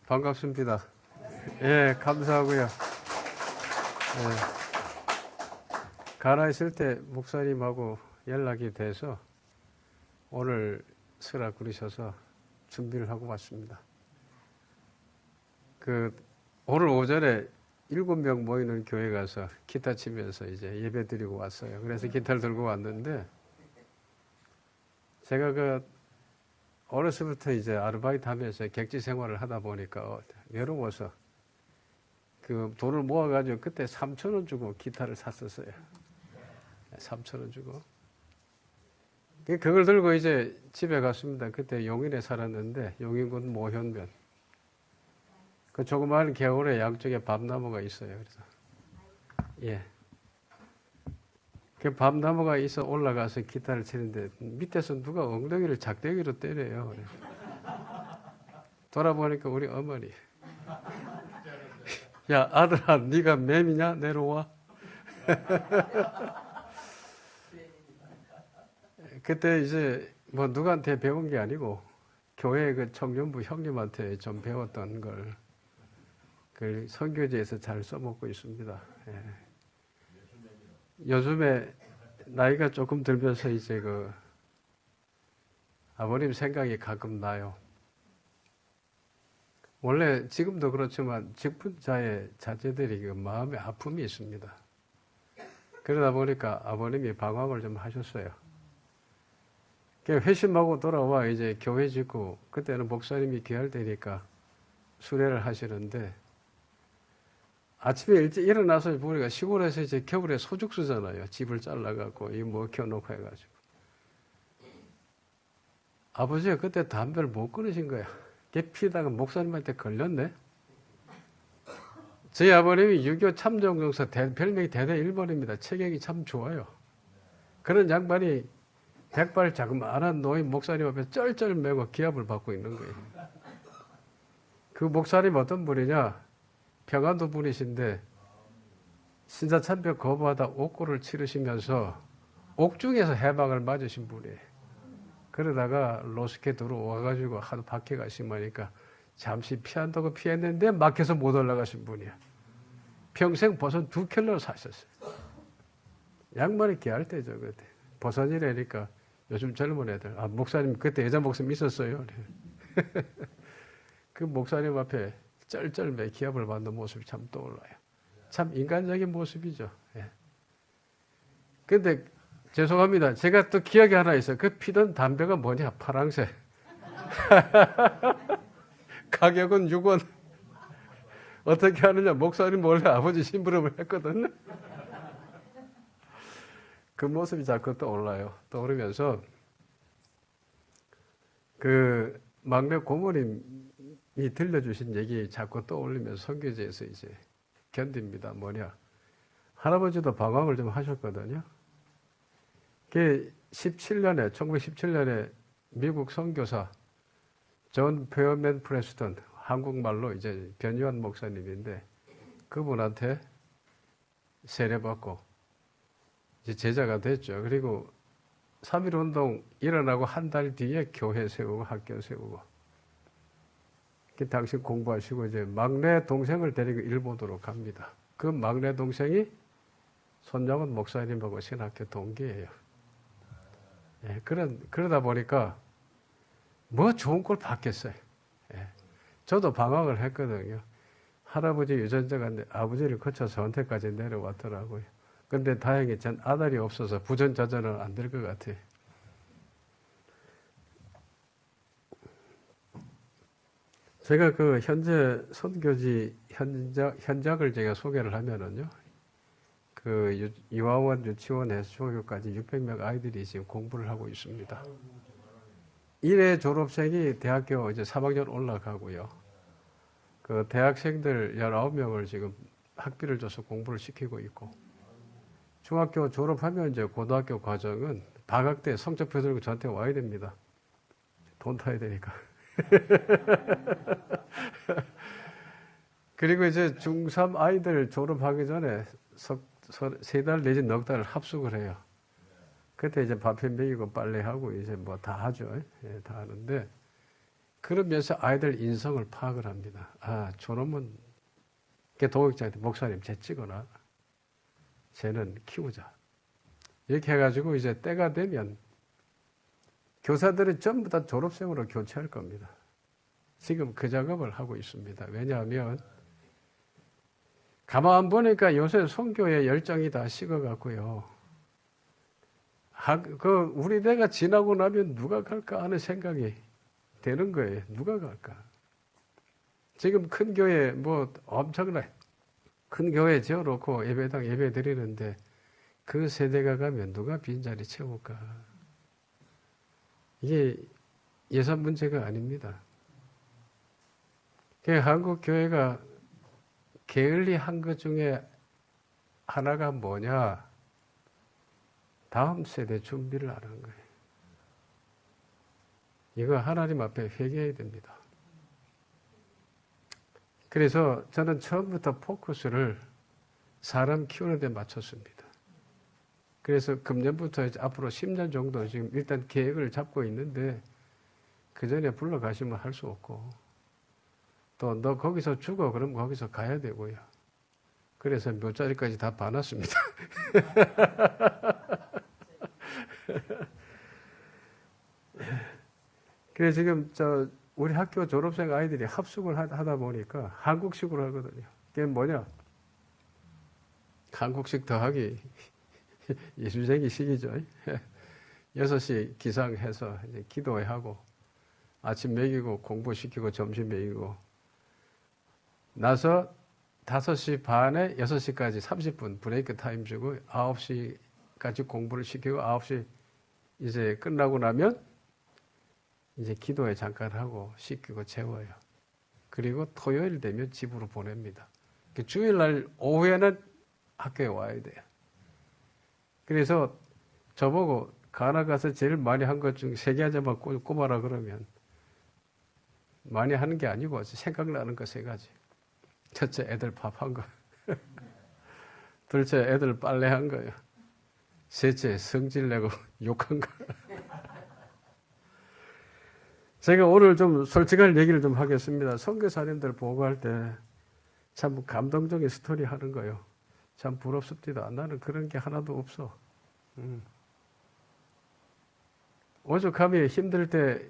반갑습니다. 예, 감사하고요. 예, 가나 있을 때 목사님하고 연락이 돼서 오늘 서라 그러셔서 준비를 하고 왔습니다. 오늘 오전에 7명 모이는 교회 가서 기타 치면서 이제 예배 드리고 왔어요. 그래서 기타를 들고 왔는데 제가 어려서부터 이제 아르바이트 하면서 객지 생활을 하다 보니까 외로워서 돈을 모아가지고 그때 3,000원 주고 기타를 샀었어요. 3,000원 주고. 그걸 들고 이제 집에 갔습니다. 그때 용인에 살았는데 용인군 모현면. 그 조그마한 겨울에 양쪽에 밤나무가 있어요. 그래서 예. 그 밤나무가 있어 올라가서 기타를 치는데 밑에서 누가 엉덩이를 작대기로 때려요. 돌아보니까 우리 어머니. 야 아들아 네가 맴이냐 내려와. 그때 이제 뭐 누구한테 배운 게 아니고 교회 그 청년부 형님한테 좀 배웠던 걸 그 선교지에서 잘 써먹고 있습니다. 예. 요즘에 나이가 조금 들면서 이제 아버님 생각이 가끔 나요. 원래 지금도 그렇지만 직분자의 자제들이 마음에 아픔이 있습니다. 그러다 보니까 아버님이 방황을 좀 하셨어요. 회심하고 돌아와 이제 교회 짓고 그때는 목사님이 귀할 때니까 수례를 하시는데 아침에 일찍 일어나서 보니까 시골에서 이제 겨울에 소죽 쓰잖아요. 집을 잘라갖고 켜놓고 해가지고 아버지가 그때 담배를 못 끊으신 거야. 걔 피다가 목사님한테 걸렸네. 저희 아버님이 6.25 참전용사 별명이 대대 1번입니다. 체격이 참 좋아요. 그런 양반이 백발 자그마한 노인 목사님 앞에 쩔쩔매고 기합을 받고 있는 거예요. 그 목사님 어떤 분이냐? 평안도 분이신데 신사참배 거부하다 옥고를 치르시면서 옥중에서 해방을 맞으신 분이에요. 그러다가 로스케 들어와가지고 하도 박해가 심하니까 잠시 피한다고 피했는데 막혀서 못 올라가신 분이야. 평생 버선 2켤레로 사셨어요. 양반이 귀할 때죠. 그때 버선이라니까 요즘 젊은 애들 목사님 그때 여자 목사님 있었어요. 그 목사님 앞에 쩔쩔매 기합을 받는 모습이 참 떠올라요. 참 인간적인 모습이죠. 근데 죄송합니다. 제가 또 기억이 하나 있어요. 그 피던 담배가 뭐냐? 파랑새. 가격은 6원. 어떻게 하느냐? 목사님 원래 아버지 심부름을 했거든요. 그 모습이 자꾸 떠올라요. 떠오르면서 그 막내 고모님이 들려주신 얘기 자꾸 떠올리면서 선교지에서 이제 견딥니다. 뭐냐? 할아버지도 방황을 좀 하셨거든요. 그 1917년에 미국 선교사 존 페어맨 프레스턴, 한국말로 이제 변희환 목사님인데 그분한테 세례받고 이제 제자가 됐죠. 그리고 3.1운동 일어나고 한 달 뒤에 교회 세우고 학교 세우고 그 당시 공부하시고 이제 막내 동생을 데리고 일본으로 갑니다. 그 막내 동생이 손장원 목사님하고 신학교 동기예요. 그러다 보니까 뭐 좋은 걸 받겠어요. 저도 방황을 했거든요. 할아버지 유전자가 아버지를 거쳐서 은퇴까지 내려왔더라고요. 근데 다행히 전 아들이 없어서 부전자전은 안 될 것 같아요. 제가 그 현재 선교지 현장을 제가 소개를 하면은요. 그 유아원, 유치원에서 중학교까지 600명 아이들이 지금 공부를 하고 있습니다. 1회 졸업생이 대학교 이제 3학년 올라가고요. 그 대학생들 19명을 지금 학비를 줘서 공부를 시키고 있고, 중학교 졸업하면 이제 고등학교 과정은 방학 때 성적표 들고 저한테 와야 됩니다. 돈 타야 되니까. 그리고 이제 중3 아이들 졸업하기 전에 3달 내지 넉 달을 합숙을 해요. 그때 이제 밥해 먹이고 빨래하고 이제 뭐 다 하죠. 다 하는데 그러면서 아이들 인성을 파악을 합니다. 아, 저놈은 도역자한테 목사님 쟤 찍어놔. 쟤는 키우자. 이렇게 해가지고 이제 때가 되면 교사들은 전부 다 졸업생으로 교체할 겁니다. 지금 그 작업을 하고 있습니다. 왜냐하면 가만 보니까 요새 선교의 열정이 다 식어갖고요. 우리 대가 지나고 나면 누가 갈까 하는 생각이 되는 거예요. 누가 갈까? 지금 큰 교회 엄청나게 큰 교회 지어놓고 예배당 예배 드리는데 그 세대가 가면 누가 빈자리 채울까? 이게 예산 문제가 아닙니다. 한국 교회가 게을리한 것 중에 하나가 뭐냐? 다음 세대 준비를 안 하는 거예요. 이거 하나님 앞에 회개해야 됩니다. 그래서 저는 처음부터 포커스를 사람 키우는 데 맞췄습니다. 그래서 금년부터 이제 앞으로 10년 정도 지금 일단 계획을 잡고 있는데 그 전에 불러가시면 할 수 없고 또 너 거기서 죽어 그럼 거기서 가야 되고요. 그래서 묘자리까지 다 봐놨습니다. 그래서 지금 우리 학교 졸업생 아이들이 합숙을 하다 보니까 한국식으로 하거든요. 그게 뭐냐? 한국식 더하기 예술쟁이 식이죠. 6시 기상해서 이제 기도하고 아침 먹이고 공부시키고 점심 먹이고 나서 5시 반에 6시까지 30분 브레이크 타임 주고 9시까지 공부를 시키고 9시 이제 끝나고 나면 이제 기도에 잠깐 하고 씻기고 재워요. 그리고 토요일 되면 집으로 보냅니다. 주일날 오후에는 학교에 와야 돼요. 그래서 저보고 가나 가서 제일 많이 한 것 중 3가지만 꼽아라 그러면 많이 하는 게 아니고 생각나는 거 3가지. 첫째, 애들 밥한 거. 둘째, 애들 빨래한 거요. 셋째, 성질 내고 욕한 거. 제가 오늘 좀 솔직한 얘기를 좀 하겠습니다. 선교사님들 보고할 때 참 감동적인 스토리 하는 거요. 참 부럽습니다. 나는 그런 게 하나도 없어. 오죽하면 힘들 때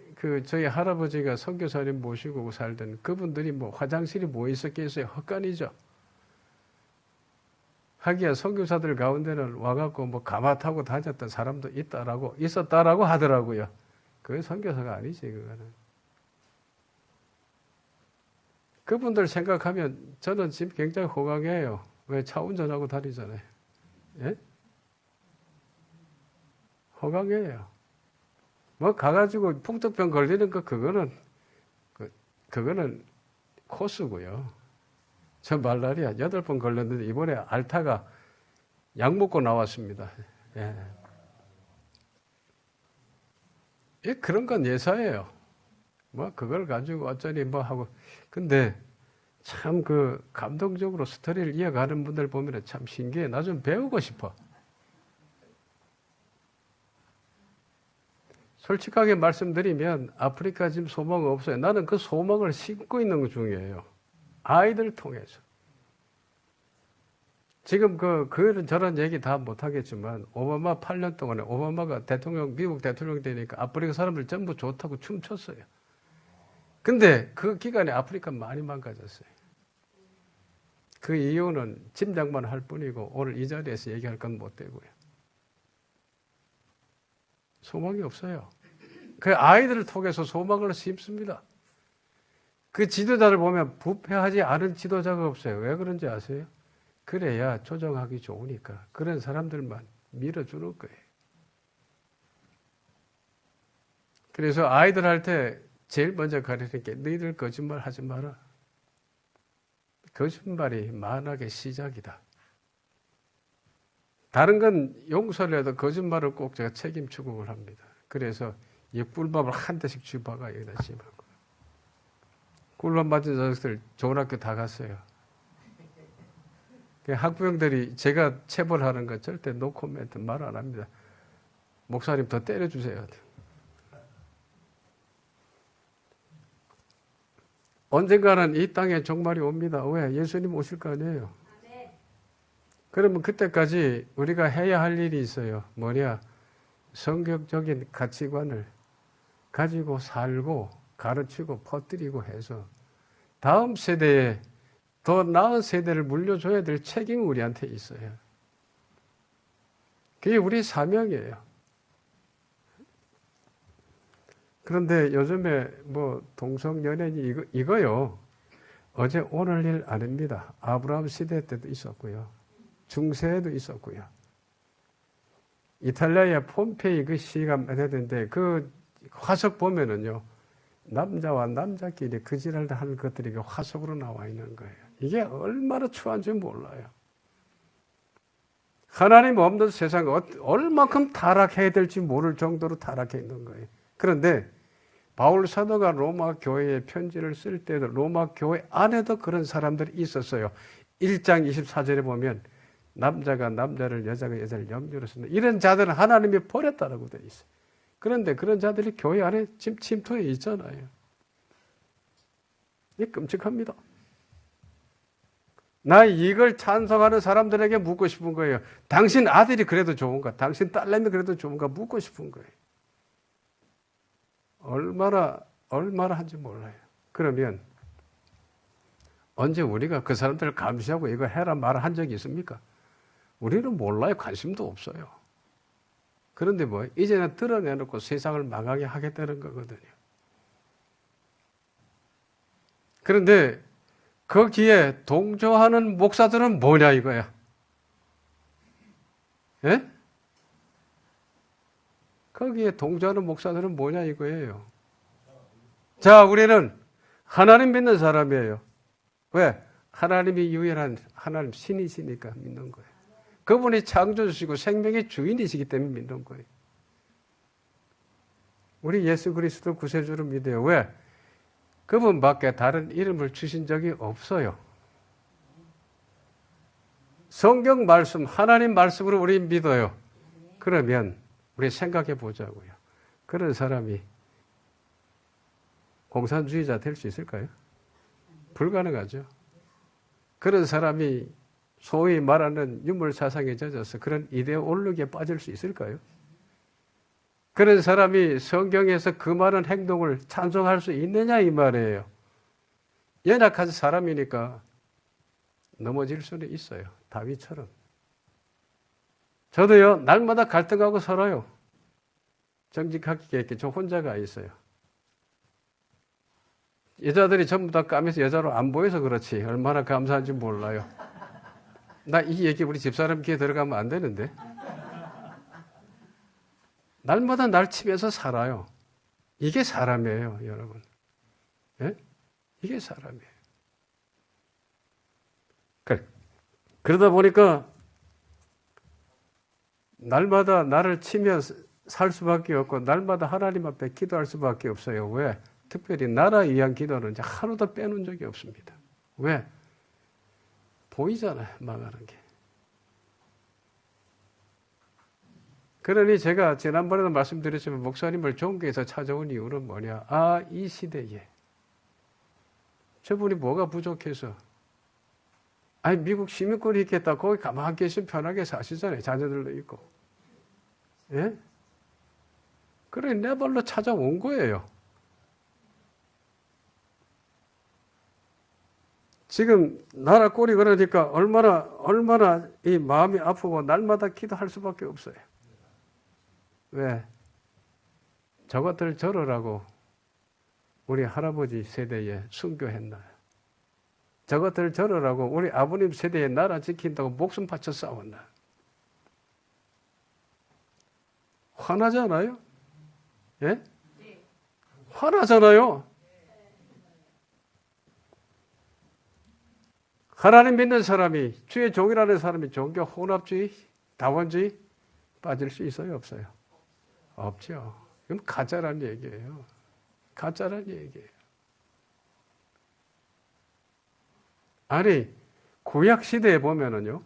저희 할아버지가 선교사님 모시고 살던 그분들이 화장실이 뭐 있었겠어요? 헛간이죠. 하기야 선교사들 가운데는 와갖고 가마 타고 다녔던 사람도 있었다라고 하더라고요. 그게 선교사가 아니지, 그거는. 그분들 생각하면 저는 지금 굉장히 호강해요. 왜 차 운전하고 다니잖아요. 예? 호강해요. 가가지고 풍토병 걸리는 거, 그거는 코스고요. 저 말라리아 8번 걸렸는데 이번에 알타가 약 먹고 나왔습니다. 예. 그런 건 예사예요. 그걸 가지고 어쩌니 하고. 근데 참 감동적으로 스토리를 이어가는 분들 보면 참 신기해. 나 좀 배우고 싶어. 솔직하게 말씀드리면 아프리카 지금 소망 없어요. 나는 그 소망을 심고 있는 것 중이에요. 아이들 통해서. 지금 저런 얘기 다 못하겠지만 오바마 8년 동안에 오바마가 미국 대통령 되니까 아프리카 사람들 전부 좋다고 춤췄어요. 근데 그 기간에 아프리카 많이 망가졌어요. 그 이유는 짐작만 할 뿐이고 오늘 이 자리에서 얘기할 건 못 되고요. 소망이 없어요. 그 아이들을 통해서 소망을 심습니다. 그 지도자를 보면 부패하지 않은 지도자가 없어요. 왜 그런지 아세요? 그래야 조정하기 좋으니까 그런 사람들만 밀어주는 거예요. 그래서 아이들 할 때 제일 먼저 가르치는 게 너희들 거짓말 하지 마라. 거짓말이 만악의 시작이다. 다른 건 용서를 해도 거짓말을 꼭 제가 책임 추궁을 합니다. 그래서 이 꿀밤을 한 대씩 쥐박아 여기다 쥐박고. 꿀밤 맞은 자식들 좋은 학교 다 갔어요. 학부형들이 제가 체벌하는 거 절대 노 코멘트 말 안 합니다. 목사님 더 때려주세요. 언젠가는 이 땅에 종말이 옵니다. 왜? 예수님 오실 거 아니에요. 그러면 그때까지 우리가 해야 할 일이 있어요. 뭐냐? 성경적인 가치관을 가지고 살고 가르치고 퍼뜨리고 해서 다음 세대에 더 나은 세대를 물려줘야 될 책임이 우리한테 있어요. 그게 우리 사명이에요. 그런데 요즘에 뭐 동성연애니 이거요. 어제 오늘 일 아닙니다. 아브라함 시대 때도 있었고요. 중세에도 있었고요. 이탈리아의 폼페이 그 시가 맺었는데 그 화석 보면은요. 남자와 남자끼리 그 지랄을 하는 것들이 화석으로 나와 있는 거예요. 이게 얼마나 추한지 몰라요. 하나님 없는 세상에 얼마큼 타락해야 될지 모를 정도로 타락해 있는 거예요. 그런데 바울 사도가 로마 교회에 편지를 쓸 때도 로마 교회 안에도 그런 사람들이 있었어요. 1장 24절에 보면 남자가 남자를 여자가 여자를 영주로 쓴다. 이런 자들은 하나님이 버렸다라고 되어 있어요. 그런데 그런 자들이 교회 안에 지금 침투해 있잖아요. 이게 끔찍합니다. 나 이걸 찬성하는 사람들에게 묻고 싶은 거예요. 당신 아들이 그래도 좋은가? 당신 딸내미 그래도 좋은가? 묻고 싶은 거예요. 얼마나 한지 몰라요. 그러면 언제 우리가 그 사람들을 감시하고 이거 해라 말을 한 적이 있습니까? 우리는 몰라요. 관심도 없어요. 그런데 뭐 이제는 드러내놓고 세상을 망하게 하겠다는 거거든요. 그런데 거기에 동조하는 목사들은 뭐냐 이거야. 예? 거기에 동조하는 목사들은 뭐냐 이거예요. 자, 우리는 하나님 믿는 사람이에요. 왜? 하나님이 유일한 하나님 신이시니까 믿는 거예요. 그분이 창조주시고 생명의 주인이시기 때문에 믿는 거예요. 우리 예수 그리스도 구세주를 믿어요. 왜? 그분밖에 다른 이름을 주신 적이 없어요. 성경 말씀, 하나님 말씀으로 우리 믿어요. 그러면 우리 생각해 보자고요. 그런 사람이 공산주의자 될 수 있을까요? 불가능하죠. 그런 사람이 소위 말하는 유물 사상에 젖어서 그런 이데올로기에 빠질 수 있을까요? 그런 사람이 성경에서 그 많은 행동을 찬송할 수 있느냐 이 말이에요. 연약한 사람이니까 넘어질 수는 있어요. 다윗처럼. 저도요, 날마다 갈등하고 살아요. 정직하게 이렇게 저 혼자가 있어요. 여자들이 전부 다 까매서 여자로 안 보여서 그렇지 얼마나 감사한지 몰라요. 나 이 얘기 우리 집사람 귀에 들어가면 안 되는데. 날마다 날 치면서 살아요. 이게 사람이에요, 여러분. 예? 이게 사람이에요. 그러다 보니까 날마다 나를 치며 살 수밖에 없고 날마다 하나님 앞에 기도할 수밖에 없어요. 왜? 특별히 나라 위한 기도는 이제 하루도 빼놓은 적이 없습니다. 왜? 보이잖아요, 망하는 게. 그러니 제가 지난번에도 말씀드렸지만 목사님을 종교에서 찾아온 이유는 뭐냐? 아, 이 시대에 저분이 뭐가 부족해서 아니 미국 시민권이 있겠다. 거기 가만히 계시면 편하게 사시잖아요. 자녀들도 있고. 예? 그래 내 발로 찾아온 거예요. 지금 나라 꼴이 그러니까 얼마나 이 마음이 아프고 날마다 기도할 수밖에 없어요. 왜? 저것들 저러라고 우리 할아버지 세대에 순교했나요? 저것들 저러라고 우리 아버님 세대에 나라 지킨다고 목숨 바쳐 싸웠나요? 화나잖아요? 예? 화나잖아요? 하나님 믿는 사람이, 주의 종이라는 사람이 종교 혼합주의, 다원주의 빠질 수 있어요? 없어요? 없죠. 그럼 가짜란 얘기예요. 가짜란 얘기예요. 아니, 구약 시대에 보면은요,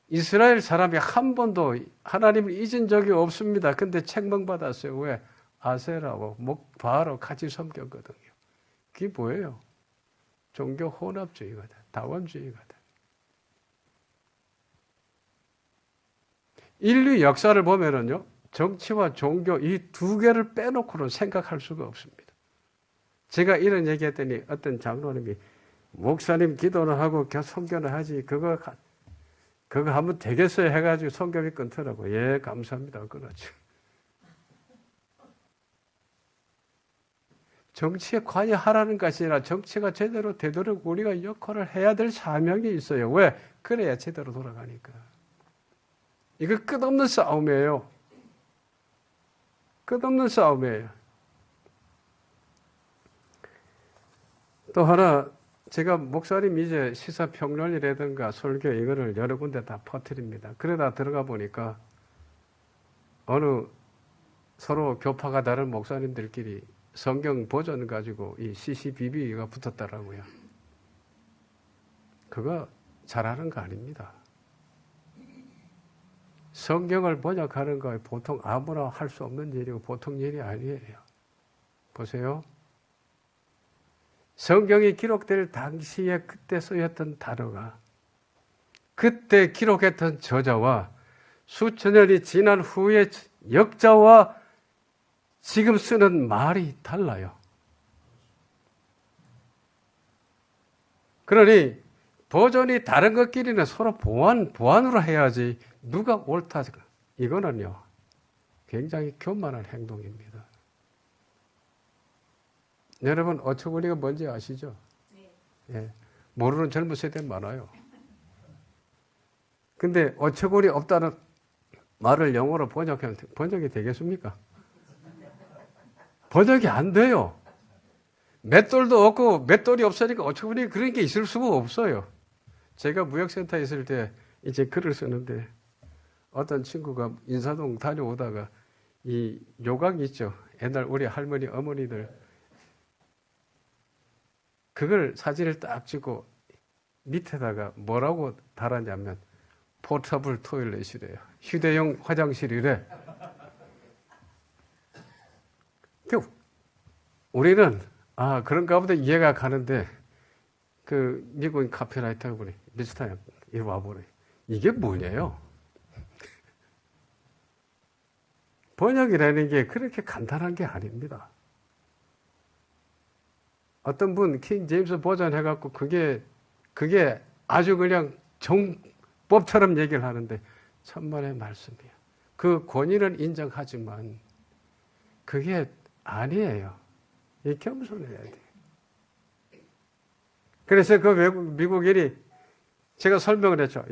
이스라엘 사람이 한 번도 하나님을 잊은 적이 없습니다. 근데 책망받았어요. 왜? 아세라고, 바로 같이 섬겼거든요. 그게 뭐예요? 종교 혼합주의거든. 다원주의거든. 인류 역사를 보면은요, 정치와 종교 이 두 개를 빼놓고는 생각할 수가 없습니다. 제가 이런 얘기했더니 어떤 장로님이 목사님 기도는 하고 선교는 하지 그거 하면 되겠어요 해가지고 선교비 끊더라고. 예, 감사합니다. 끊었죠. 정치에 관여하라는 것이 아니라 정치가 제대로 되도록 우리가 역할을 해야 될 사명이 있어요. 왜? 그래야 제대로 돌아가니까. 이거 끝없는 싸움이에요. 끝없는 싸움이에요. 또 하나, 제가 목사님 이제 시사평론이라든가 설교 이거를 여러 군데 다 퍼뜨립니다. 그러다 들어가 보니까 어느 서로 교파가 다른 목사님들끼리 성경 버전 가지고 이 CCBB가 붙었더라고요. 그거 잘하는 거 아닙니다. 성경을 번역하는 거 보통 아무나 할 수 없는 일이고 보통 일이 아니에요. 보세요. 성경이 기록될 당시에 그때 쓰였던 단어가 그때 기록했던 저자와 수천 년이 지난 후에 역자와 지금 쓰는 말이 달라요. 그러니 버전이 다른 것끼리는 서로 보완으로 해야지 누가 옳다. 이거는요. 굉장히 교만한 행동입니다. 여러분 어처구니가 뭔지 아시죠? 네. 예, 모르는 젊은 세대 많아요. 근데 어처구니 없다는 말을 영어로 번역하면 번역이 되겠습니까? 번역이 안 돼요. 맷돌도 없고 맷돌이 없으니까 어처구니 그런 게 있을 수가 없어요. 제가 무역센터에 있을 때 이제 글을 쓰는데 어떤 친구가 인사동 다녀오다가 이 요강 있죠. 옛날 우리 할머니 어머니들 그걸 사진을 딱 찍고 밑에다가 뭐라고 달았냐면 포터블 토일렛이래요. 휴대용 화장실이래. 우리는 그런가 보다 이해가 가는데 그 미국인 카피라이터가 보니 미스터 이리 와보래. 이게 뭐냐요? 번역이라는 게 그렇게 간단한 게 아닙니다. 어떤 분 킹 제임스 버전 해갖고 그게 아주 그냥 정법처럼 얘기를 하는데 천만의 말씀이에요. 그 권위는 인정하지만 그게 아니에요. 이 겸손해야 돼요. 그래서 그 미국인이 제가 설명을 했죠.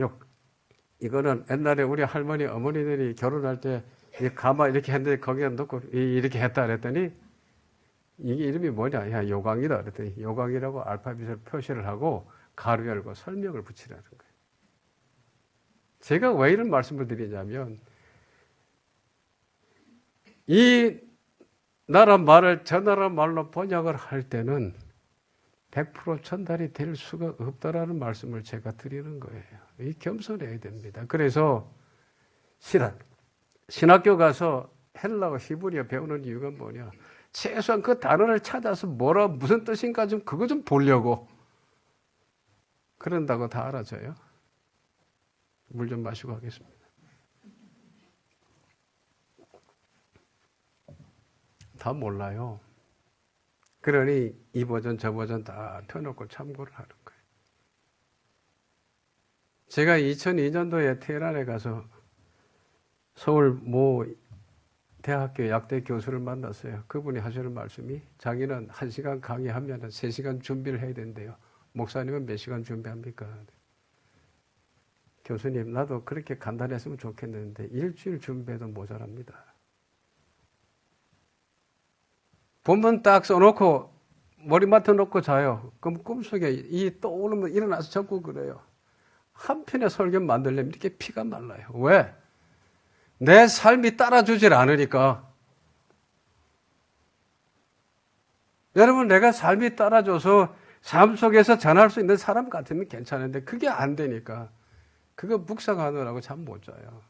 이거는 옛날에 우리 할머니 어머니들이 결혼할 때 가마 이렇게 했는데 거기에 넣고 이렇게 했다 그랬더니 이게 이름이 뭐냐? 야, 요강이다 그랬더니 요강이라고 알파벳을 표시를 하고 가로 열고 설명을 붙이라는 거예요. 제가 왜 이런 말씀을 드리냐면 이 나라 말을 저 나라 말로 번역을 할 때는 100% 전달이 될 수가 없다라는 말씀을 제가 드리는 거예요. 이 겸손해야 됩니다. 그래서 신학교 가서 헬라어 히브리어 배우는 이유가 뭐냐? 최소한 그 단어를 찾아서 무슨 뜻인가 그거 좀 보려고 그런다고 다 알아져요. 물 좀 마시고 하겠습니다. 다 몰라요. 그러니 이 버전 저 버전 다 펴놓고 참고를 하는 거예요. 제가 2002년도에 테헤란에 가서 서울 대학교 약대 교수를 만났어요. 그분이 하시는 말씀이 자기는 1시간 강의하면 3시간 준비를 해야 된대요. 목사님은 몇 시간 준비합니까? 교수님, 나도 그렇게 간단했으면 좋겠는데 일주일 준비해도 모자랍니다. 본문 딱 써놓고 머리맡에 놓고 자요. 그럼 꿈속에 이 떠오르면 일어나서 적고 그래요. 한 편의 설교 만들려면 이렇게 피가 말라요. 왜? 내 삶이 따라주질 않으니까. 여러분, 내가 삶이 따라줘서 삶 속에서 전할 수 있는 사람 같으면 괜찮은데 그게 안 되니까 그거 묵상하느라고 잠 못 자요.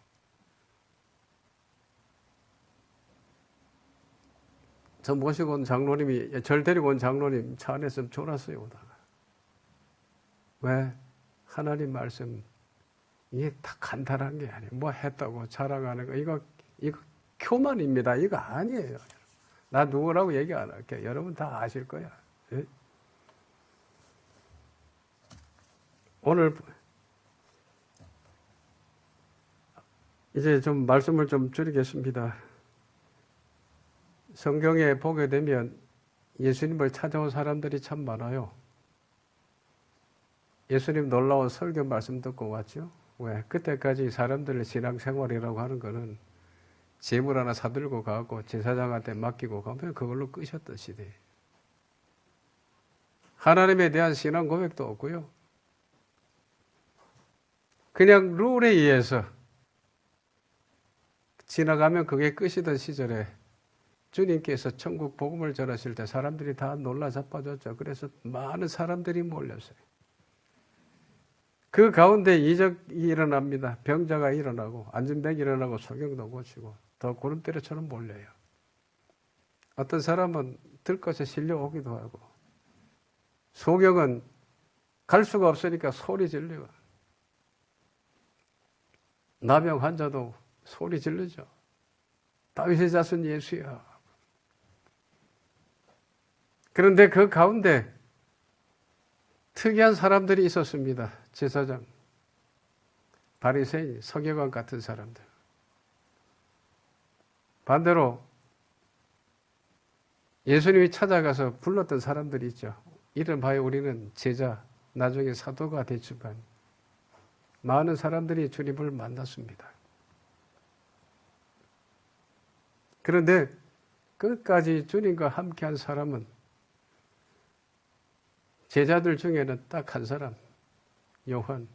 저 모시고 온 장로님이, 절 데리고 온 장로님 차 안에서 졸았어요, 오다가. 왜? 하나님 말씀, 이게 다 간단한 게 아니에요. 뭐 했다고 자랑하는 거, 이거 교만입니다. 이거 아니에요. 나 누구라고 얘기 안 할게요. 여러분 다 아실 거야. 예? 오늘 이제 좀 말씀을 좀 줄이겠습니다. 성경에 보게 되면 예수님을 찾아온 사람들이 참 많아요. 예수님 놀라운 설교 말씀 듣고 왔죠. 왜? 그때까지 사람들의 신앙생활이라고 하는 거는 재물 하나 사들고 가고 제사장한테 맡기고 가면 그걸로 끝이었던 시대예요. 하나님에 대한 신앙 고백도 없고요. 그냥 룰에 의해서 지나가면 그게 끝이던 시절에 주님께서 천국 복음을 전하실 때 사람들이 다 놀라 자빠졌죠. 그래서 많은 사람들이 몰렸어요. 그 가운데 이적이 일어납니다. 병자가 일어나고 안진뱅이 일어나고 소경도 고치고 더 구름대로처럼 몰려요. 어떤 사람은 들것에 실려오기도 하고 소경은 갈 수가 없으니까 소리 질리고 나병 환자도 소리 지르죠. 다윗의 자손 예수야. 그런데 그 가운데 특이한 사람들이 있었습니다. 제사장, 바리새인, 서기관 같은 사람들. 반대로 예수님이 찾아가서 불렀던 사람들이 있죠. 이른바여 우리는 제자, 나중에 사도가 됐지만 많은 사람들이 주님을 만났습니다. 그런데 끝까지 주님과 함께한 사람은 제자들 중에는 딱 한 사람, 요한.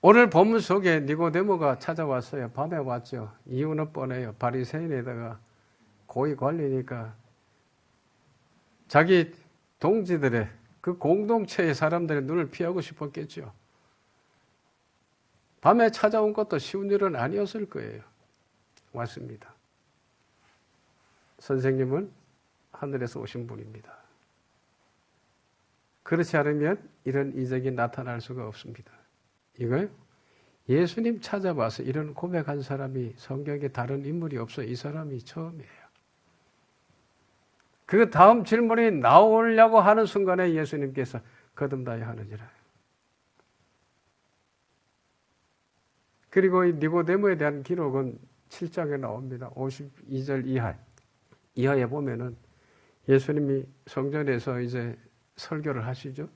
오늘 본문 속에 니고데모가 찾아왔어요. 밤에 왔죠. 이유는 뻔해요. 바리새인에다가 고위 관리니까 자기 동지들의 그 공동체의 사람들의 눈을 피하고 싶었겠죠. 밤에 찾아온 것도 쉬운 일은 아니었을 거예요. 왔습니다. 선생님은 하늘에서 오신 분입니다. 그렇지 않으면 이런 이적이 나타날 수가 없습니다. 이거요? 예수님 찾아와서 이런 고백한 사람이 성경에 다른 인물이 없어. 이 사람이 처음이에요. 그 다음 질문이 나오려고 하는 순간에 예수님께서 거듭나야 하느니라. 그리고 이 니고데모에 대한 기록은 7장에 나옵니다. 52절 이하에 보면은 예수님이 성전에서 이제 설교를 하시죠.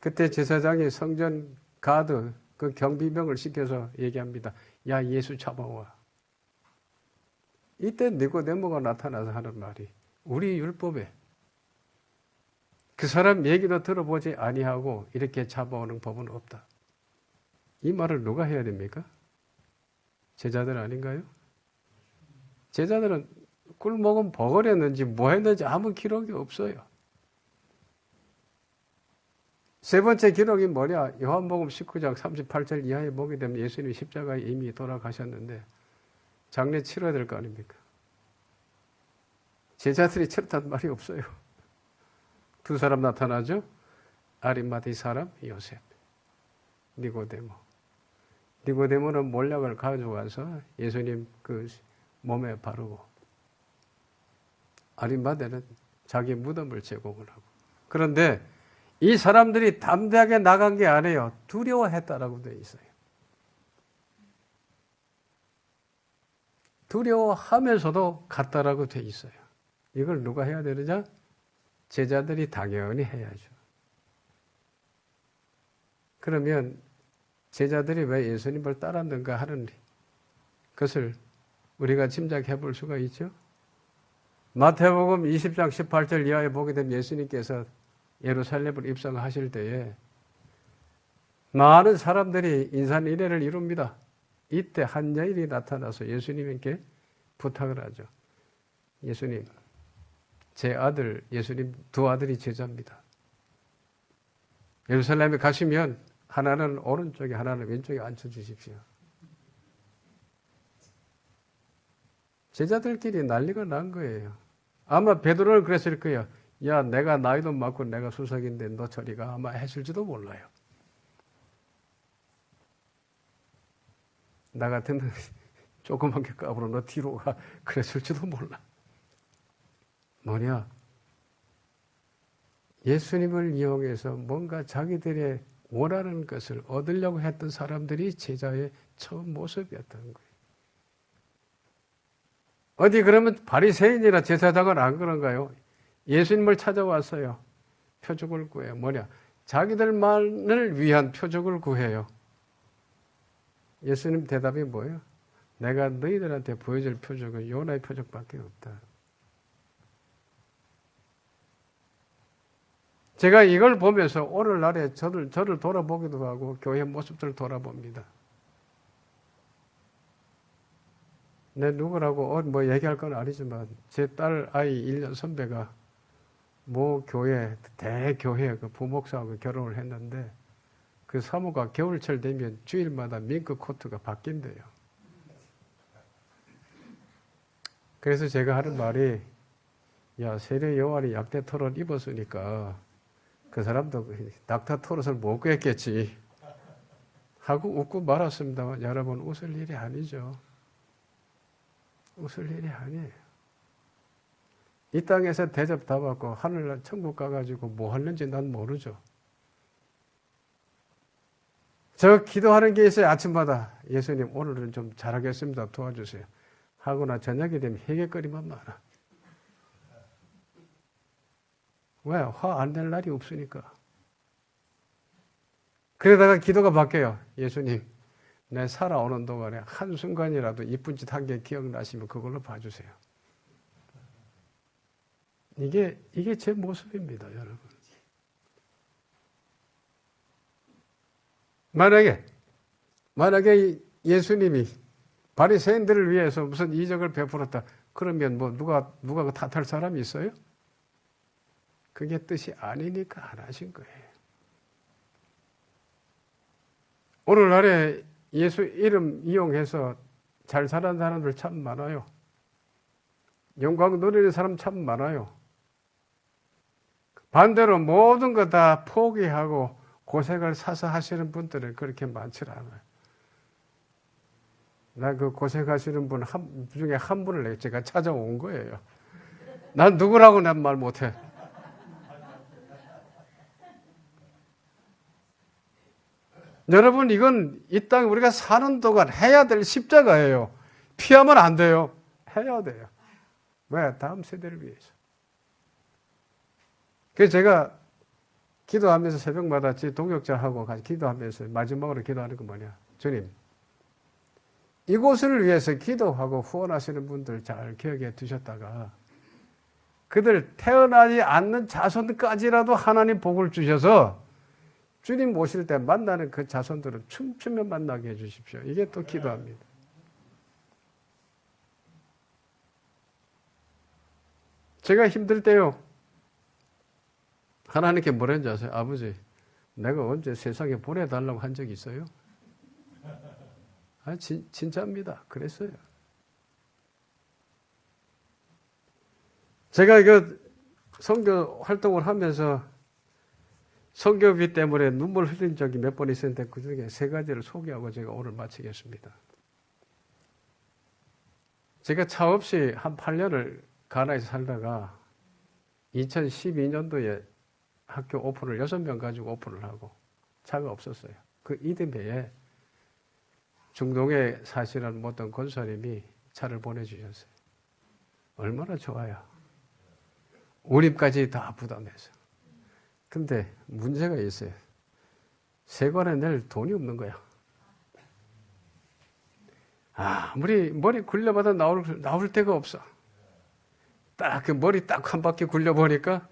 그때 제사장이 성전 가드 그 경비병을 시켜서 얘기합니다. 야, 예수 잡아와. 이때 니고데모가 나타나서 하는 말이 우리 율법에 그 사람 얘기도 들어보지 아니하고 이렇게 잡아오는 법은 없다. 이 말을 누가 해야 됩니까? 제자들 아닌가요? 제자들은 꿀 먹은 버거렸는지 뭐 했는지 아무 기록이 없어요. 세 번째 기록이 뭐냐? 요한복음 19장 38절 이하에 보게 되면 예수님이 십자가에 이미 돌아가셨는데 장례 치러야 될 거 아닙니까? 제자들이 치렀단 말이 없어요. 두 사람 나타나죠? 아리마대 사람 요셉, 니고데모. 니고데모는 몰약을 가져와서 예수님 그 몸에 바르고 아리마대는 자기 무덤을 제공을 하고. 그런데 이 사람들이 담대하게 나간 게 아니에요. 두려워했다라고 되어 있어요. 두려워하면서도 갔다라고 되어 있어요. 이걸 누가 해야 되느냐? 제자들이 당연히 해야죠. 그러면 제자들이 왜 예수님을 따랐는가 하는 것을 우리가 짐작해 볼 수가 있죠. 마태복음 20장 18절 이하에 보게 되면 예수님께서 예루살렘을 입성하실 때에 많은 사람들이 인산인해를 이룹니다. 이때 한 여인이 나타나서 예수님께 부탁을 하죠. 예수님, 제 아들, 예수님 두 아들이 제자입니다. 예루살렘에 가시면 하나는 오른쪽에 하나는 왼쪽에 앉혀주십시오. 제자들끼리 난리가 난 거예요. 아마 베드로는 그랬을 거예요. 야, 내가 나이도 많고 내가 수석인데 너 저리 가. 아마 했을지도 몰라요. 나 같으면 조그만 게 까불어 너 뒤로 가. 그랬을지도 몰라. 뭐냐? 예수님을 이용해서 뭔가 자기들의 원하는 것을 얻으려고 했던 사람들이 제자의 처음 모습이었던 거예요. 어디 그러면 바리새인이나 제사장은 안 그런가요? 예수님을 찾아왔어요. 표적을 구해요. 뭐냐? 자기들만을 위한 표적을 구해요. 예수님 대답이 뭐예요? 내가 너희들한테 보여줄 표적은 요나의 표적밖에 없다. 제가 이걸 보면서 오늘날에 저를 돌아보기도 하고 교회 모습들을 돌아봅니다. 내 누구라고 뭐 얘기할 건 아니지만 제 딸 아이 1년 선배가 모 교회 대교회 그 부목사하고 결혼을 했는데 그 사모가 겨울철 되면 주일마다 밍크 코트가 바뀐대요. 그래서 제가 하는 말이 야 세례 요한이 약대 털옷 입었으니까 그 사람도 낙타 털옷을 못 구했겠지 하고 웃고 말았습니다만 여러분 웃을 일이 아니죠. 웃을 일이 아니에요. 이 땅에서 대접 다 받고 하늘날 천국 가가지고 뭐 하는지 난 모르죠. 저 기도하는 게 있어요. 아침마다 예수님 오늘은 좀 잘하겠습니다. 도와주세요. 하거나 저녁이 되면 헤개거리만 많아. 왜? 화 안 낼 날이 없으니까. 그러다가 기도가 바뀌어요. 예수님 내 살아오는 동안에 한순간이라도 이쁜 짓 한 게 기억나시면 그걸로 봐주세요. 이게 제 모습입니다, 여러분. 만약에 예수님이 바리새인들을 위해서 무슨 이적을 베풀었다. 그러면 뭐 누가 그 탓할 사람이 있어요? 그게 뜻이 아니니까 안 하신 거예요. 오늘날에 예수 이름 이용해서 잘 사는 사람들 참 많아요. 영광 누리는 사람 참 많아요. 반대로 모든 거 다 포기하고 고생을 사서 하시는 분들은 그렇게 많지 않아요. 나 그 고생하시는 분 중에 한 분을 제가 찾아온 거예요. 난 누구라고 난 말 못해. 여러분 이건 이 땅에 우리가 사는 동안 해야 될 십자가예요. 피하면 안 돼요. 해야 돼요. 왜? 다음 세대를 위해서. 그래서 제가 기도하면서 새벽마다 제 동역자하고 같이 기도하면서 마지막으로 기도하는 건 뭐냐. 주님, 이곳을 위해서 기도하고 후원하시는 분들 잘 기억해 두셨다가 그들 태어나지 않는 자손까지라도 하나님 복을 주셔서 주님 모실 때 만나는 그 자손들을 춤추며 만나게 해 주십시오. 이게 또 기도합니다. 제가 힘들 때요. 하나님께 뭐라는지 아세요? 아버지, 내가 언제 세상에 보내달라고 한 적이 있어요? 진짜입니다. 그랬어요. 제가 이거 선교 활동을 하면서 선교비 때문에 눈물 흘린 적이 몇 번 있었는데 그 중에 세 가지를 소개하고 제가 오늘 마치겠습니다. 제가 차 없이 한 8년을 가나에서 살다가 2012년도에 학교 오픈을 6명 가지고 오픈을 하고 차가 없었어요. 그 이듬해에 중동에 사시는 어떤 권사님이 차를 보내주셨어요. 얼마나 좋아요. 운임까지 다 부담해서. 근데 문제가 있어요. 세관에 낼 돈이 없는 거야. 아무리 머리 굴려봐도 나올 데가 없어. 딱 그 머리 딱 한 바퀴 굴려보니까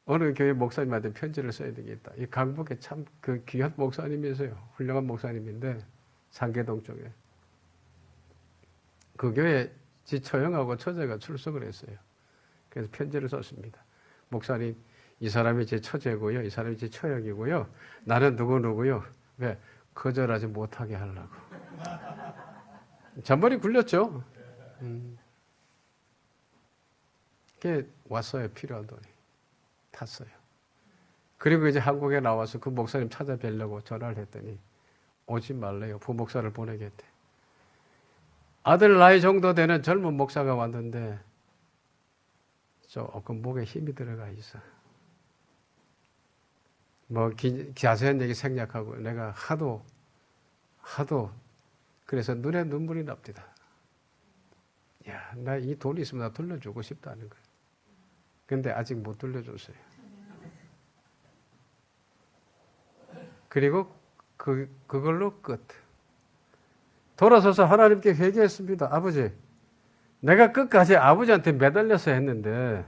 어느 교회 목사님한테 편지를 써야 되겠다. 이 강북에 참 그 귀한 목사님이세요. 훌륭한 목사님인데 상계동 쪽에. 그 교회 지 처형하고 처제가 출석을 했어요. 그래서 편지를 썼습니다. 목사님, 이 사람이 제 처제고요. 이 사람이 제 처형이고요. 나는 누구누구요. 왜? 거절하지 못하게 하려고. 잔머리 굴렸죠. 그게 왔어요. 필요한 돈이. 탔어요. 그리고 이제 한국에 나와서 그 목사님 찾아뵈려고 전화를 했더니 오지 말래요. 부목사를 보내겠대. 아들 나이 정도 되는 젊은 목사가 왔는데 조금 목에 힘이 들어가 있어. 뭐 자세한 얘기 생략하고 내가 하도 그래서 눈에 눈물이 납니다. 야, 나 이 돈 있으면 나 돌려주고 싶다는 거예요. 근데 아직 못 돌려줬어요. 그리고 그걸로 끝. 돌아서서 하나님께 회개했습니다. 아버지, 내가 끝까지 아버지한테 매달려서 했는데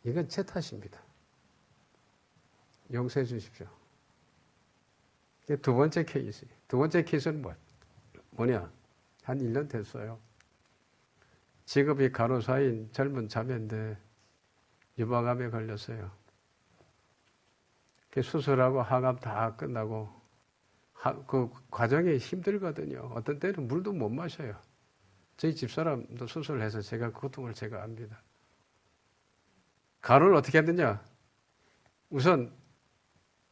이건 제 탓입니다. 용서해 주십시오. 두 번째 케이스. 두 번째 케이스는 뭐냐? 한 1년 됐어요. 직업이 간호사인 젊은 자매인데 유방암에 걸렸어요. 수술하고 항암 다 끝나고 그 과정이 힘들거든요. 어떤 때는 물도 못 마셔요. 저희 집사람도 수술을 해서 제가 그 고통을 제가 압니다. 간호를 어떻게 했느냐? 우선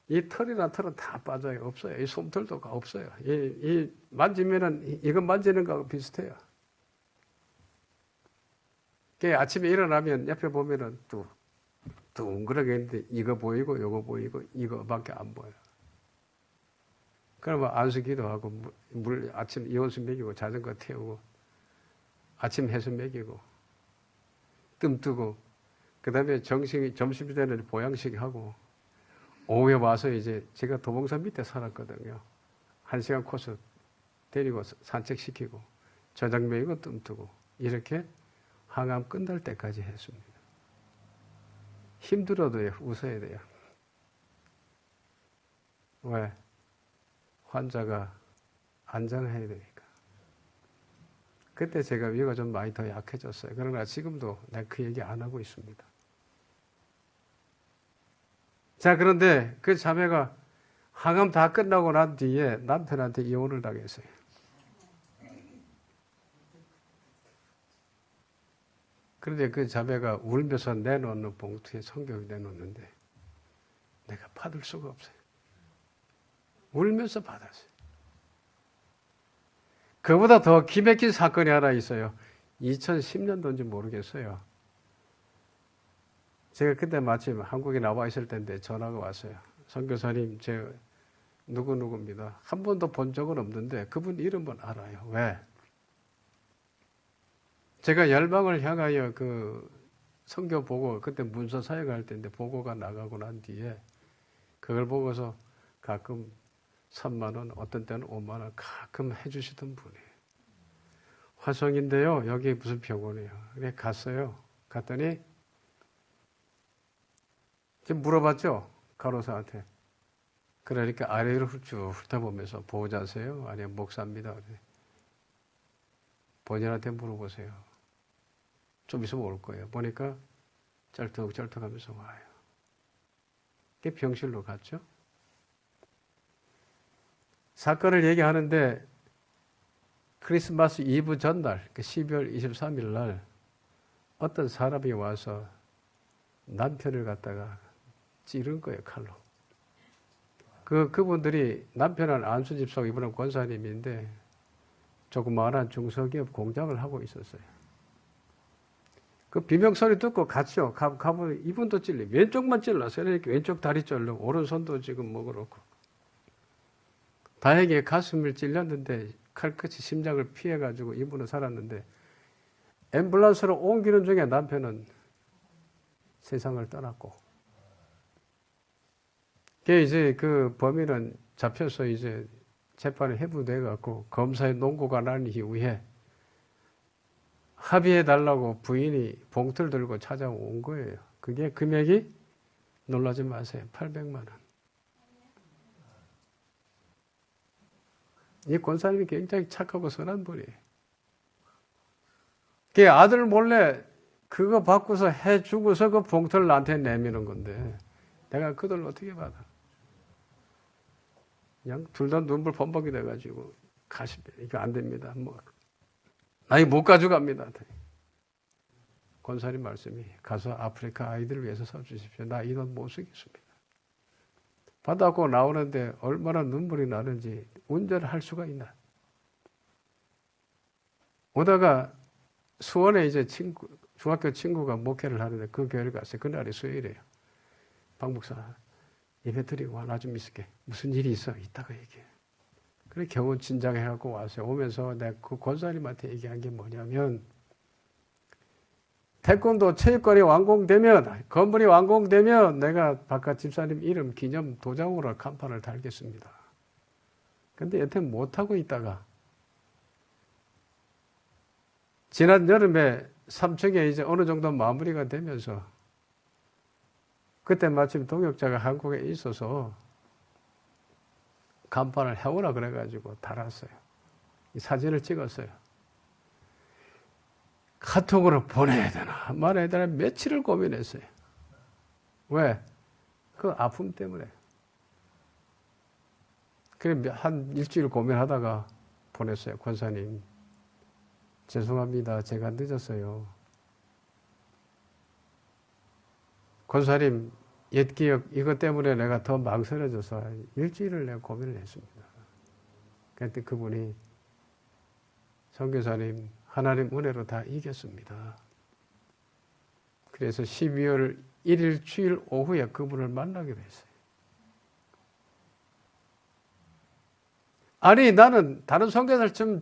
이 털이나 털은 다 빠져요. 없어요. 이 솜털도 없어요. 이 만지면은 이거 만지는 거하고 비슷해요. 아침에 일어나면 옆에 보면은 둥그렇게 있는데 이거 보이고 요거 보이고 이거밖에 안 보여요. 그러면 안수기도 하고 물 아침 이온수 먹이고 자전거 태우고 아침 해수 먹이고 뜸 뜨고 그다음에 점심때는 보양식 하고 오후에 와서 이제 제가 도봉산 밑에 살았거든요. 1시간 코스 데리고 산책시키고 저녁 먹이고 뜸 뜨고 이렇게 항암 끝날 때까지 했습니다. 힘들어도요, 웃어야 돼요. 왜? 환자가 안전해야 되니까. 그때 제가 위가 좀 많이 더 약해졌어요. 그러나 지금도 내가 그 얘기 안 하고 있습니다. 자, 그런데 그 자매가 항암 다 끝나고 난 뒤에 남편한테 이혼을 당했어요. 그런데 그 자매가 울면서 내놓는 봉투에 성경을 내놓는데 내가 받을 수가 없어요. 울면서 받았어요. 그보다 더 기맥힌 사건이 하나 있어요. 2010년도인지 모르겠어요. 제가 그때 마침 한국에 나와 있을 때인데 전화가 왔어요. 선교사님, 제 누구누구입니다. 한 번도 본 적은 없는데 그분 이름은 알아요. 왜? 제가 열방을 향하여 그 선교 보고 그때 문서 사역할 때인데 보고가 나가고 난 뒤에 그걸 보고서 가끔 3만 원, 어떤 때는 5만 원 가끔 해주시던 분이에요. 화성인데요. 여기 무슨 병원이에요. 그래 갔어요. 갔더니 지금 물어봤죠. 간호사한테. 그러니까 아래로 쭉 훑어보면서 보호자세요? 아니면 목사입니다. 본인한테 물어보세요. 좀 있으면 올 거예요. 보니까 쩔뚝쩔뚝하면서 와요. 그게 병실로 갔죠. 사건을 얘기하는데 크리스마스 이브 전날, 12월 23일 날 어떤 사람이 와서 남편을 갖다가 찌른 거예요, 칼로. 그분들이 남편은 안수집사고 이분은 권사님인데 조그마한 중소기업 공장을 하고 있었어요. 그 비명소리 듣고 갔죠. 가보니 이분도 찔리. 왼쪽만 찔렀어요. 이렇게 왼쪽 다리 찔르고 오른손도 지금 뭐 그렇고. 다행히 가슴을 찔렸는데 칼끝이 심장을 피해가지고 이분은 살았는데 앰뷸런스로 옮기는 중에 남편은 세상을 떠났고. 이제 그 범인은 잡혀서 이제 재판이 해부돼 갖고 검사의 논고가 난 이후에 합의해 달라고 부인이 봉투를 들고 찾아온 거예요. 그게 금액이 놀라지 마세요. 800만 원. 이 권사님이 굉장히 착하고 선한 분이에요. 그 아들 몰래 그거 받고서 해주고서 그 봉투를 나한테 내미는 건데 내가 그 돈을 어떻게 받아? 그냥 둘 다 눈물 범벅이 돼가지고 가시면 이거 안 됩니다. 뭐 나 이거 못 가져갑니다. 권사님 말씀이 가서 아프리카 아이들을 위해서 써주십시오. 나 이 돈 못 쓰겠습니다. 받아고 나오는데 얼마나 눈물이 나는지 운전을 할 수가 있나. 오다가 수원에 이제 중학교 친구가 목회를 하는데 그 교회를 갔어요. 그날이 수요일이에요. 박 목사 예배 드리고 하나 좀 있을게. 무슨 일이 있어? 이따가 얘기해. 그래 겨우 진작해갖고 왔어요. 오면서 내가 그 권사님한테 얘기한 게 뭐냐면 태권도 체육관이 완공되면 건물이 완공되면 내가 바깥 집사님 이름 기념 도장으로 간판을 달겠습니다. 근데 여태 못하고 있다가 지난 여름에 3층에 이제 어느 정도 마무리가 되면서 그때 마침 동역자가 한국에 있어서 간판을 해오라 그래가지고 달았어요. 이 사진을 찍었어요. 카톡으로 보내야 되나 말해야 되나 며칠을 고민했어요. 왜? 그 아픔 때문에. 그래 한 일주일 고민하다가 보냈어요. 권사님 죄송합니다. 제가 늦었어요. 권사님 옛 기억 이것 때문에 내가 더 망설여져서 일주일을 내가 고민을 했습니다. 그때 그분이 선교사님 하나님 은혜로 다 이겼습니다. 그래서 12월 1일 주일 오후에 그분을 만나기로 했어요. 아니 나는 다른 선교사들 좀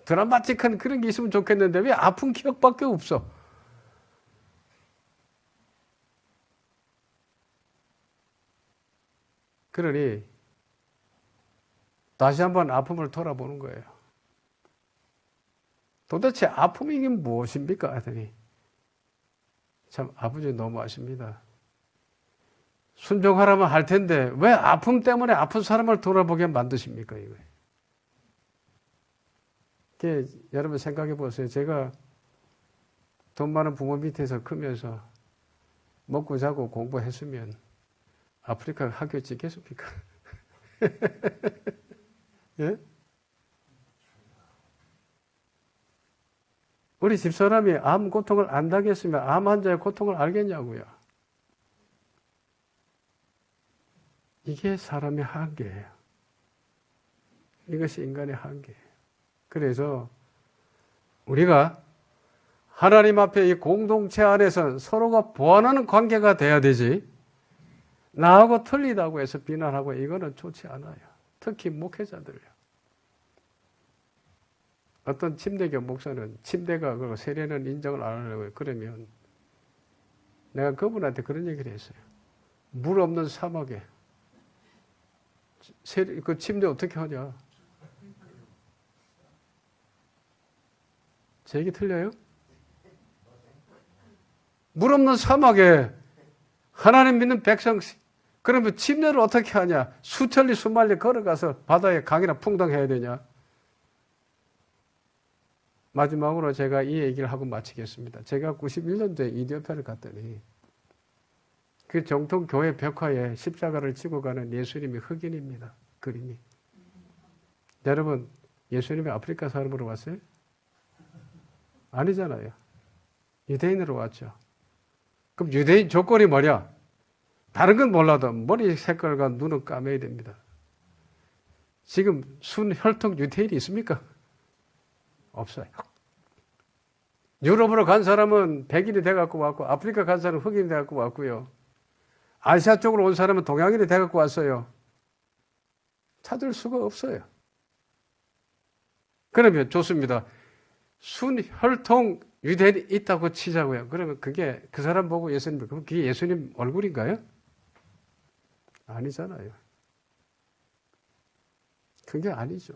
드라마틱한 그런 게 있으면 좋겠는데 왜 아픈 기억밖에 없어? 그러니 다시 한번 아픔을 돌아보는 거예요. 도대체 아픔이 이게 무엇입니까? 하더니 참 아버지 너무하십니다. 순종하라면 할 텐데 왜 아픔 때문에 아픈 사람을 돌아보게 만드십니까? 이거. 여러분 생각해 보세요. 제가 돈 많은 부모 밑에서 크면서 먹고 자고 공부했으면 아프리카 학교 찍겠습니까? 예? 우리 집사람이 암 고통을 안 당했으면 암 환자의 고통을 알겠냐고요. 이게 사람의 한계예요. 이것이 인간의 한계예요. 그래서 우리가 하나님 앞에 이 공동체 안에서 서로가 보완하는 관계가 돼야 되지, 나하고 틀리다고 해서 비난하고 이거는 좋지 않아요. 특히 목회자들요. 어떤 침대교 목사는 침대가 그 세례는 인정을 안 하려고 해요. 그러면 내가 그분한테 그런 얘기를 했어요. 물 없는 사막에 그 침대 어떻게 하냐? 제 얘기 틀려요? 물 없는 사막에 하나님 믿는 백성, 그러면 침례를 어떻게 하냐? 수천리 수만리 걸어가서 바다에 강이나 풍덩해야 되냐? 마지막으로 제가 이 얘기를 하고 마치겠습니다. 제가 91년도에 이디오피아를 갔더니 그 정통 교회 벽화에 십자가를 지고 가는 예수님이 흑인입니다. 그림이. 여러분, 예수님이 아프리카 사람으로 왔어요? 아니잖아요. 유대인으로 왔죠. 그럼 유대인 조건이 뭐냐? 다른 건 몰라도 머리 색깔과 눈은 까매야 됩니다. 지금 순혈통 유대인이 있습니까? 없어요. 유럽으로 간 사람은 백인이 돼갖고 왔고, 아프리카 간 사람은 흑인이 돼갖고 왔고요. 아시아 쪽으로 온 사람은 동양인이 돼갖고 왔어요. 찾을 수가 없어요. 그러면 좋습니다. 순혈통 유대인이 있다고 치자고요. 그러면 그게 그 사람 보고 예수님, 그럼 그게 예수님 얼굴인가요? 아니잖아요. 그게 아니죠.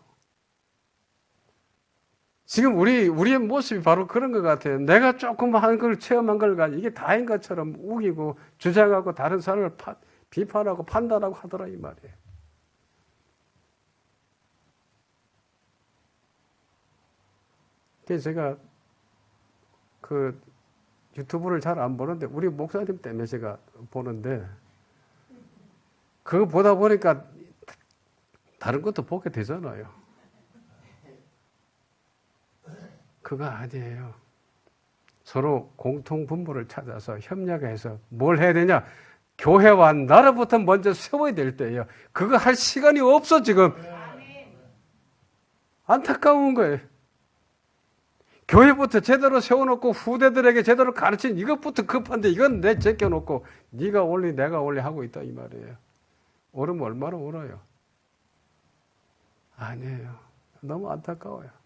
지금 우리의 모습이 바로 그런 것 같아요. 내가 조금 한 걸 체험한 걸 가지고 이게 다인 것처럼 우기고 주장하고 다른 사람을 비판하고 판단하고 하더라 이 말이에요. 그래서 제가 그 유튜브를 잘 안 보는데 우리 목사님 때문에 제가 보는데 그거 보다 보니까 다른 것도 보게 되잖아요. 그거 아니에요. 서로 공통 분모를 찾아서 협력해서 뭘 해야 되냐? 교회와 나라부터 먼저 세워야 될 때예요. 그거 할 시간이 없어 지금. 안타까운 거예요. 교회부터 제대로 세워놓고 후대들에게 제대로 가르친 이것부터 급한데 이건 내 제껴놓고 네가 올리 내가 올리 하고 있다 이 말이에요. 오르면 얼마나 울어요. 아니에요. 너무 안타까워요.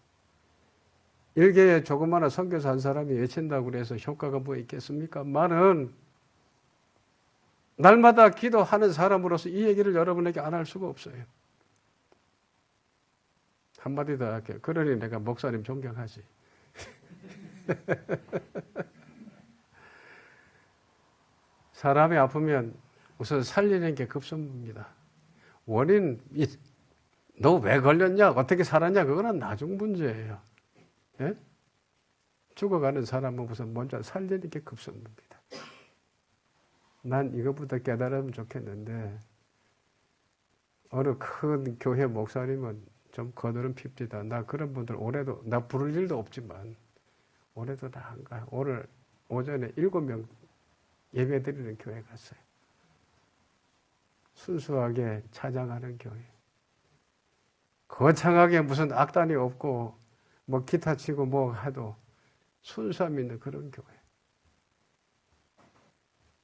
일개에 조그마한 선교사 한 사람이 외친다고 그래서 효과가 뭐 있겠습니까? 많은 날마다 기도하는 사람으로서 이 얘기를 여러분에게 안 할 수가 없어요. 한마디 더 할게요. 그러니 내가 목사님 존경하지. 사람이 아프면 우선 살리는 게 급선무입니다. 원인, 너 왜 걸렸냐? 어떻게 살았냐? 그거는 나중 문제예요. 예? 죽어가는 사람은 우선 먼저 살리는 게 급선무입니다. 난 이것부터 깨달으면 좋겠는데 어느 큰 교회 목사님은 좀 거드름 핍디다. 나 그런 분들 올해도 나 부를 일도 없지만 올해도 다 안 가요. 오늘 오전에 7명 예배 드리는 교회 갔어요. 순수하게 찬양하는 교회. 거창하게 무슨 악단이 없고 뭐 기타 치고 뭐 해도 순수함 있는 그런 교회.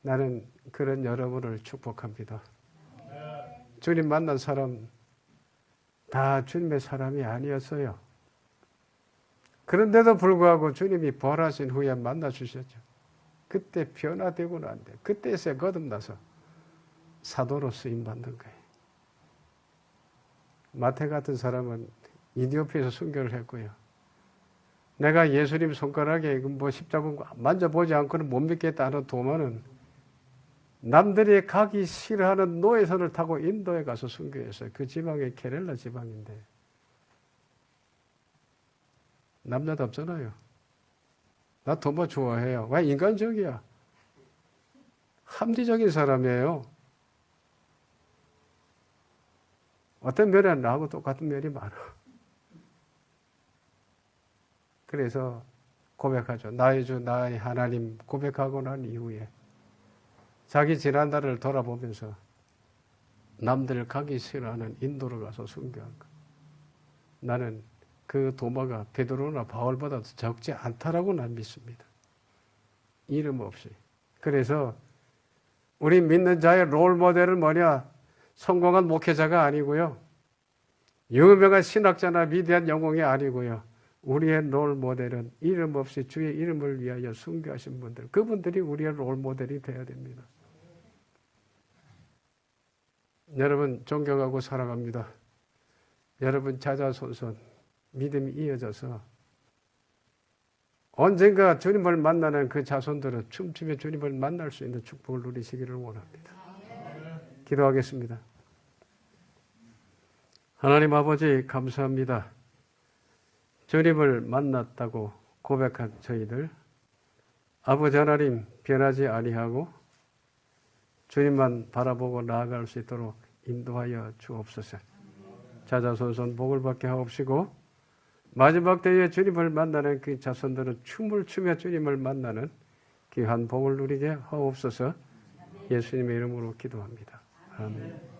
나는 그런 여러분을 축복합니다. 주님 만난 사람 다 주님의 사람이 아니었어요. 그런데도 불구하고 주님이 부활하신 후에 만나주셨죠. 그때 변화되고는 안 돼. 그때서야 거듭나서 사도로 쓰임받는 거예요. 마태 같은 사람은 이디오피아에서 순교를 했고요. 내가 예수님 손가락에 뭐 십자군 만져보지 않고는 못 믿겠다는 도마는 남들이 가기 싫어하는 노예선을 타고 인도에 가서 순교했어요. 그 지방이 케렐라 지방인데 남자도 없잖아요. 나 도마 좋아해요. 왜 인간적이야. 합리적인 사람이에요. 어떤 면에는 나하고 똑같은 면이 많아. 그래서 고백하죠. 나의 주 나의 하나님 고백하고 난 이후에 자기 지난날을 돌아보면서 남들 가기 싫어하는 인도를 가서 순교한 거. 나는 그 도마가 베드로나 바울보다 적지 않다라고 난 믿습니다. 이름 없이. 그래서 우리 믿는 자의 롤 모델은 뭐냐? 성공한 목회자가 아니고요. 유명한 신학자나 위대한 영웅이 아니고요. 우리의 롤 모델은 이름 없이 주의 이름을 위하여 순교하신 분들. 그분들이 우리의 롤 모델이 되어야 됩니다. 여러분 존경하고 사랑합니다. 여러분 자자손손 믿음이 이어져서 언젠가 주님을 만나는 그 자손들은 춤추며 주님을 만날 수 있는 축복을 누리시기를 원합니다. 기도하겠습니다. 하나님 아버지 감사합니다. 주님을 만났다고 고백한 저희들 아버지 하나님 변하지 아니하고 주님만 바라보고 나아갈 수 있도록 인도하여 주옵소서. 자자손손 복을 받게 하옵시고 마지막 때에 주님을 만나는 그 자손들은 춤을 추며 주님을 만나는 귀한 복을 누리게 하옵소서. 예수님의 이름으로 기도합니다. 아멘.